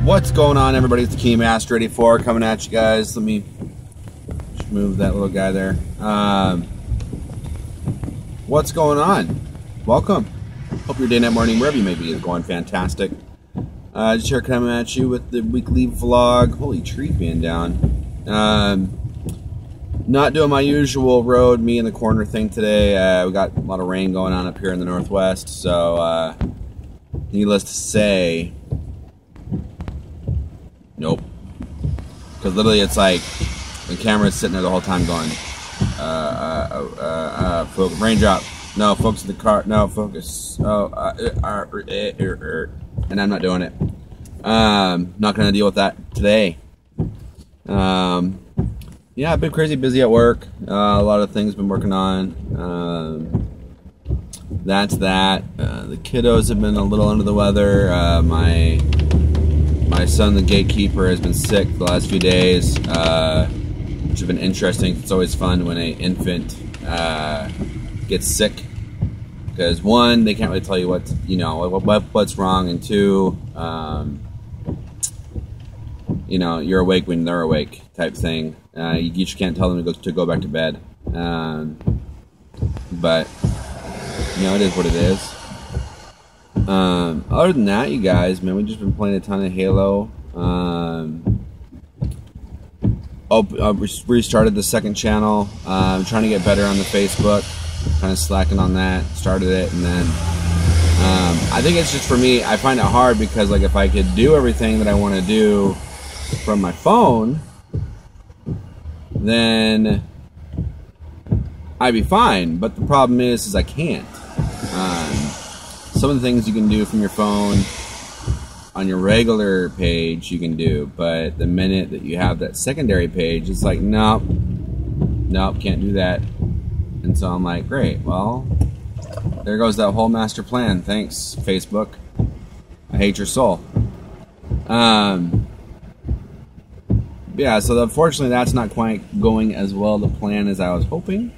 What's going on, everybody? It's the Keymaster 84 coming at you guys. Let me just move that little guy there. What's going on? Welcome. Hope your day, night, morning, wherever you may be, is going fantastic. Just here coming at you with the weekly vlog. Holy tree being down. Not doing my usual road, me in the corner thing today. We got a lot of rain going on up here in the northwest, so needless to say, nope. Because literally it's like the camera's sitting there the whole time going, focus, raindrop, no, focus the car, no, focus, and I'm not doing it. Not going to deal with that today. Yeah, I've been crazy busy at work. A lot of things been working on. That's that. The kiddos have been a little under the weather. My son, the gatekeeper, has been sick the last few days, which has been interesting. It's always fun when an infant gets sick, because one, they can't really tell you what's wrong, and two, you're awake when they're awake, type thing. You just can't tell them to go back to bed. But it is what it is. Other than that, you guys, man, we've just been playing a ton of Halo. Restarted the second channel. I'm trying to get better on the Facebook. Kind of slacking on that. Started it, and then I think it's just, for me, I find it hard because, like, if I could do everything that I want to do from my phone, then I'd be fine. But the problem is I can't. Some of the things you can do from your phone on your regular page, you can do, but the minute that you have that secondary page, it's like, nope, can't do that. And so I'm like, great, well, there goes that whole master plan. Thanks, Facebook. I hate your soul. Yeah, so unfortunately that's not quite going as well the plan as I was hoping.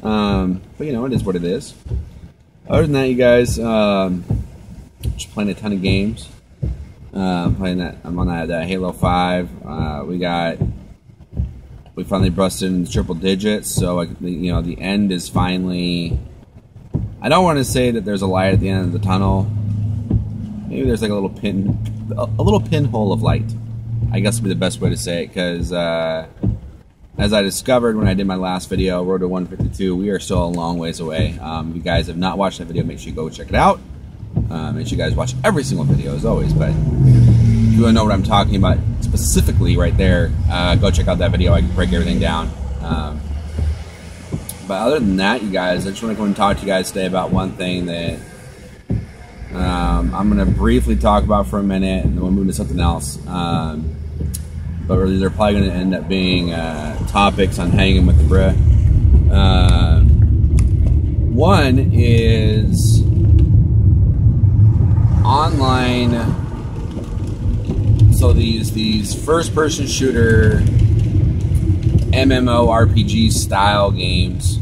But it is what it is. Other than that, you guys, just playing a ton of games. I'm on that Halo 5. We finally busted in triple digits, so the end is finally. I don't want to say that there's a light at the end of the tunnel. Maybe there's like a little pinhole of light, I guess would be the best way to say it, because as I discovered when I did my last video, Road to 152, we are still a long ways away. If you guys have not watched that video, make sure you go check it out. Make sure you guys watch every single video, as always. But if you want to know what I'm talking about specifically right there, go check out that video. I can break everything down. But other than that, you guys, I just want to come and talk to you guys today about one thing that I'm going to briefly talk about for a minute, and then we'll move to something else. But really, they're probably going to end up being topics on hanging with the bruh. One is online. So these first-person shooter MMORPG style games,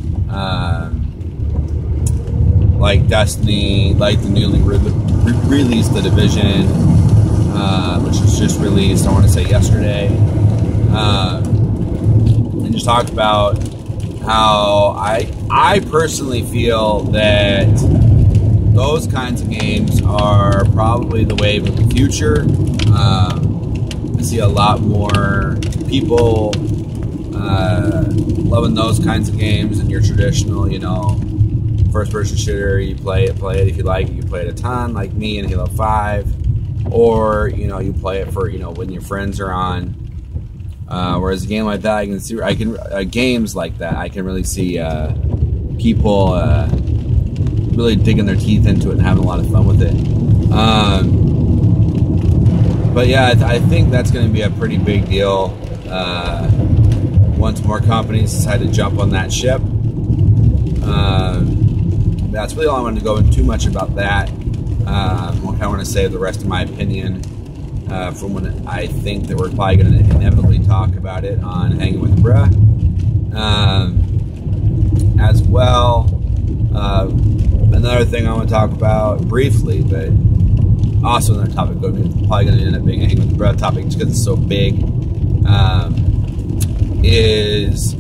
like Destiny, like the newly released The Division, which was just released, I want to say yesterday, and just talk about how I personally feel that those kinds of games are probably the wave of the future. I see a lot more people loving those kinds of games than your traditional, first-person shooter. You play it if you like it. You play it a ton, like me in Halo 5. Or, you play it for, when your friends are on. Whereas a game like that, games like that, I can really see people really digging their teeth into it and having a lot of fun with it. But yeah, I think that's going to be a pretty big deal once more companies decide to jump on that ship. That's really all I wanted to go into too much about that. I kind of want to save the rest of my opinion from when I think that we're probably going to inevitably talk about it on Hanging with the Bruh. As well, another thing I want to talk about briefly, but also another topic, but probably going to end up being a hang with the breath topic just because it's so big, is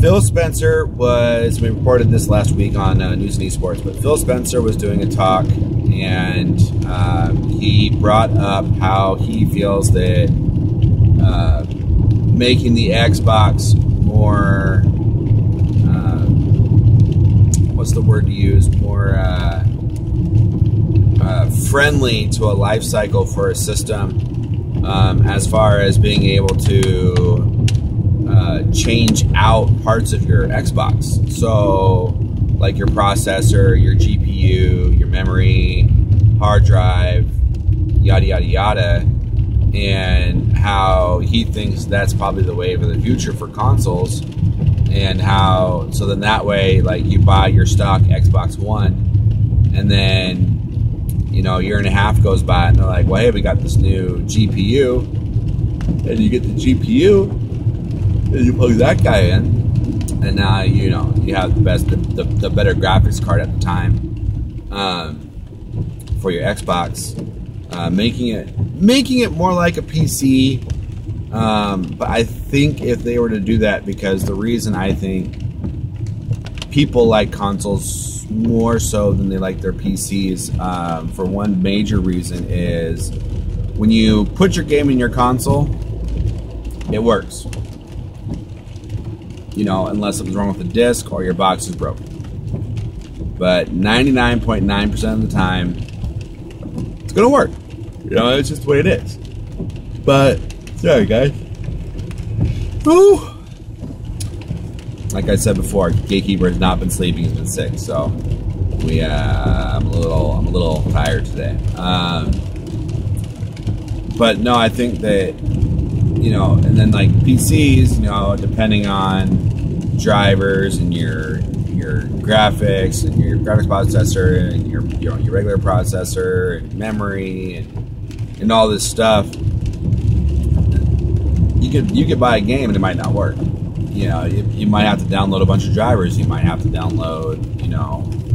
Phil Spencer we reported this last week on News and Esports, but Phil Spencer was doing a talk, and he brought up how he feels that making the Xbox more, what's the word to use, more friendly to a life cycle for a system, as far as being able to change out parts of your Xbox. So like your processor, your GPU, your memory, hard drive, yada yada yada, and how he thinks that's probably the wave of the future for consoles, and how so then that way, like, you buy your stock Xbox One, and then a year and a half goes by and they're like, well, hey, we got this new GPU, and you get the GPU and you plug that guy in, and now you have the better graphics card at the time for your Xbox, making it more like a PC. But I think if they were to do that, because the reason I think people like consoles more so than they like their PCs, for one major reason, is when you put your game in your console, it works. Unless something's wrong with the disc or your box is broken. But 99.9% of the time, it's gonna work. It's just the way it is. But sorry, guys. Woo! Like I said before, Gatekeeper has not been sleeping; he's been sick. So I'm a little tired today. But no, I think that and then like PCs, depending on drivers and your graphics and your graphics processor and your regular processor and memory and all this stuff, you could buy a game and it might not work. You might have to download a bunch of drivers. You might have to download,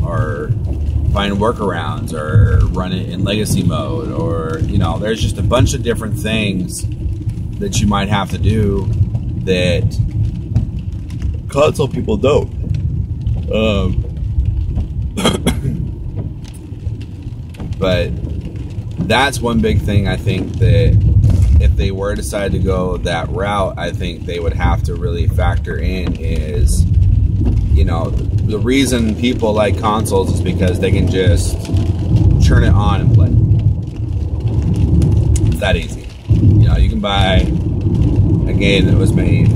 or find workarounds, or run it in legacy mode, or there's just a bunch of different things that you might have to do that console people don't. But that's one big thing I think that if they were to decide to go that route, I think they would have to really factor in is, the reason people like consoles is because they can just turn it on and play. It's that easy. You can buy a game that was made,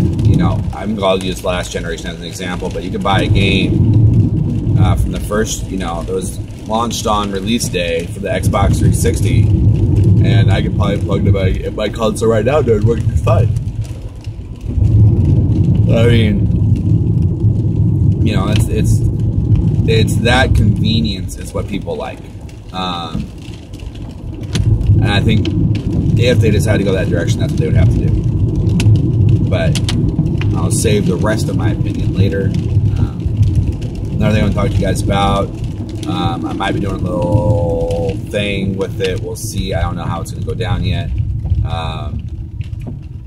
I'm going to use last generation as an example, but you can buy a game from the first, that was launched on release day for the Xbox 360, and I could probably plug it in my console right now, dude, working just fine. I mean, it's that convenience is what people like. And I think if they decide to go that direction, that's what they would have to do. But I'll save the rest of my opinion later. Another thing I want to talk to you guys about, I might be doing a little thing with it. We'll see. I don't know how it's going to go down yet.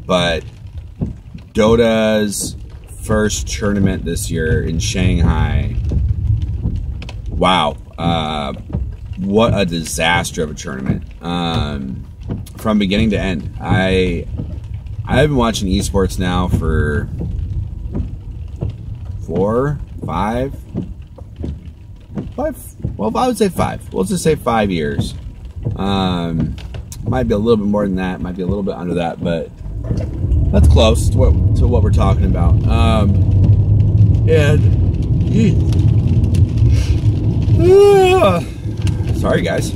But Dota's first tournament this year in Shanghai. Wow. What a disaster of a tournament. From beginning to end. I've been watching esports now for 5. Well, I would say 5. We'll just say 5 years. Might be a little bit more than that. Might be a little bit under that, but that's close to what we're talking about. Sorry, guys.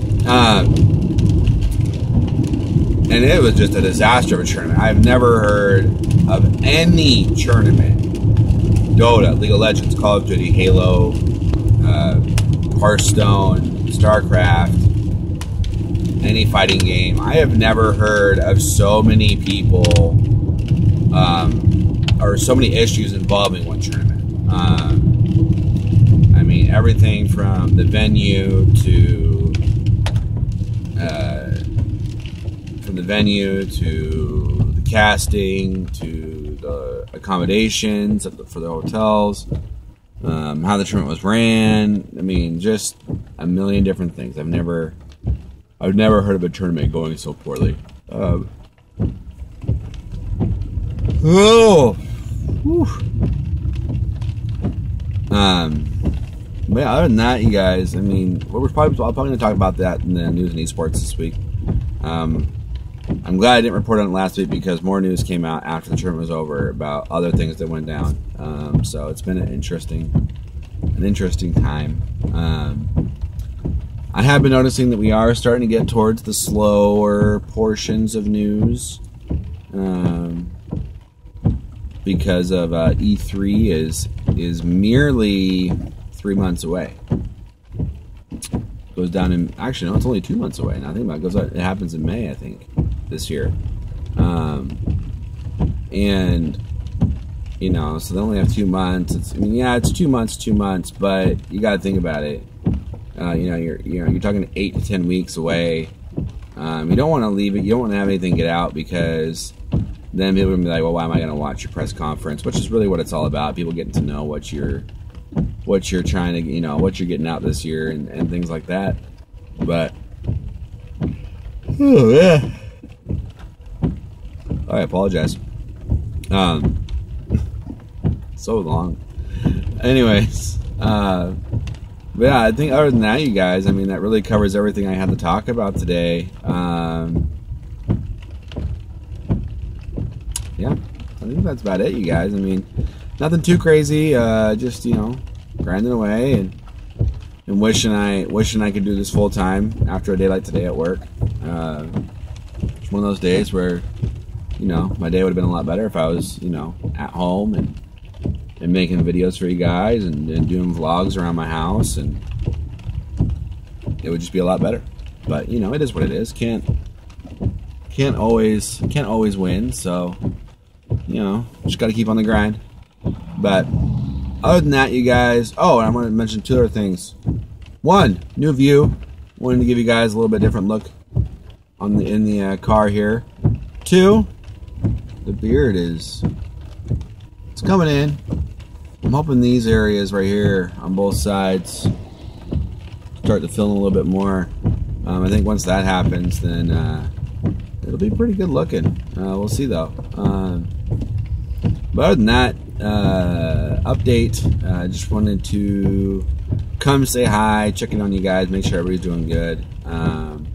And it was just a disaster of a tournament. I've never heard of any tournament, Dota, League of Legends, Call of Duty, Halo, Hearthstone, StarCraft, any fighting game. I have never heard of so many people or so many issues involving one tournament. I mean, everything from the venue to venue to the casting to the accommodations for the hotels, how the tournament was ran. I mean, just a million different things. I've never heard of a tournament going so poorly. But yeah, other than that, you guys, I mean, I'm probably going to talk about that in the news and esports this week. I'm glad I didn't report on it last week because more news came out after the tournament was over about other things that went down. So it's been an interesting time. I have been noticing that we are starting to get towards the slower portions of news. Because of E3 is merely 3 months away. Goes down in actually no, it's only 2 months away. Now I think about it, it happens in May, I think, this year. And you know, so they only have 2 months. It's 2 months, but you got to think about it. You're talking 8 to 10 weeks away. You don't want to leave it. You don't want to have anything get out because then people will be like, well, why am I going to watch your press conference? Which is really what it's all about. People getting to know what you're trying to, what you're getting out this year and things like that. But, oh, yeah. I apologize. So long. Anyways, but yeah, I think other than that, you guys, I mean, that really covers everything I had to talk about today. Yeah, I think that's about it, you guys. I mean, nothing too crazy. Just grinding away and wishing I could do this full time after a day like today at work. It's one of those days where my day would have been a lot better if I was at home and making videos for you guys and doing vlogs around my house, and it would just be a lot better. But it is what it is. Can't always win. So just got to keep on the grind. But other than that, you guys. Oh, and I want to mention 2 other things. 1, new view. Wanted to give you guys a little bit different look in the car here. 2, the beard it's coming in. I'm hoping these areas right here on both sides start to fill in a little bit more. I think once that happens, then it'll be pretty good looking. We'll see though. But other than that, update. Just wanted to come say hi, check in on you guys, make sure everybody's doing good. And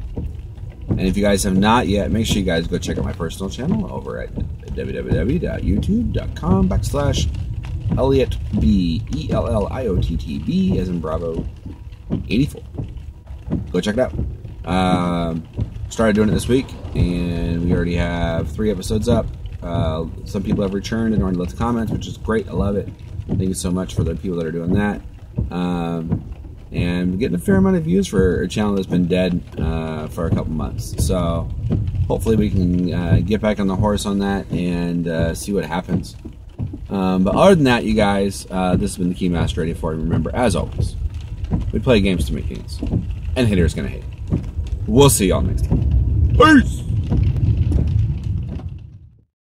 if you guys have not yet, make sure you guys go check out my personal channel over at www.youtube.com/ElliottB, ELLIOTTB, as in Bravo 84. Go check it out. Started doing it this week, and we already have 3 episodes up. Some people have returned and already left comments, which is great. I love it. Thank you so much for the people that are doing that. And we're getting a fair amount of views for a channel that's been dead for a couple months. So hopefully we can get back on the horse on that and see what happens. But other than that, you guys, this has been the Keymaster 84. And remember, as always, we play games to make games, and haters gonna hate. We'll see y'all next time. Peace!